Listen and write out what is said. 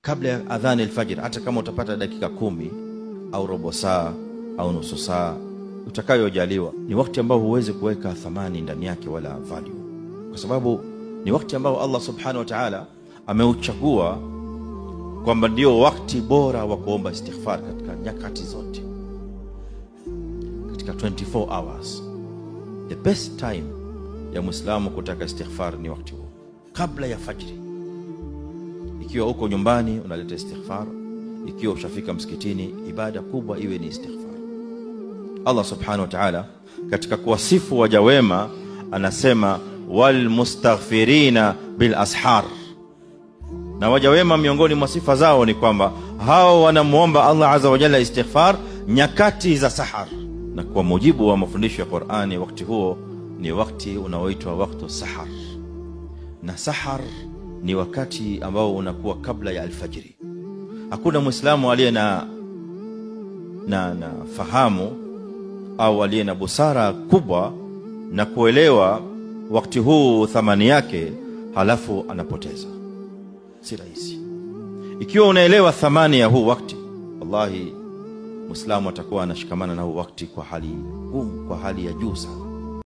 kabla ya adhani alfajr, hata kama utapata dakika 10 au robo saa au nusu saa utakayojaliwa, ni wakati ambao huwezi kuweka thamani ndani yake wala value, kwa sababu ni wakati ambao Allah subhanahu wa ta'ala ameuchagua kwamba ndio wakati bora wa kuomba istighfar katika nyakati zote, katika 24 hours. The best time ya Muislamu kutaka istighfar ni wakati huo kabla ya fajri. Ikiwa uko nyumbani unaleta istighfar, ikiwa ushafika msikitini, ibada kubwa iwe ni istighfar. Allah subhanahu wa ta'ala katika kuwasifu waja wema anasema wal mustaghfirina bil ashar, na waja wema miongoni mwa sifa zao ni kwamba hao wanamuomba Allah azza wa jalla istighfar nyakati za sahar. Na kwa mujibu wa mafundisho ya Qur'ani, wakati huo ni wakati unaoitwa wakati sahar, na sahar ni wakati ambao unakuwa kabla ya alfajiri. Hakuna Muislamu aliye na fahamu au aliye na busara kubwa na kuelewa wakati huu thamani yake halafu anapoteza. Si rahisi. Ikiwa unaelewa thamani ya huu wakati, wallahi Muislamu atakuwa anashikamana na huu wakati kwa hali ngumu, kwa hali ya juu sana.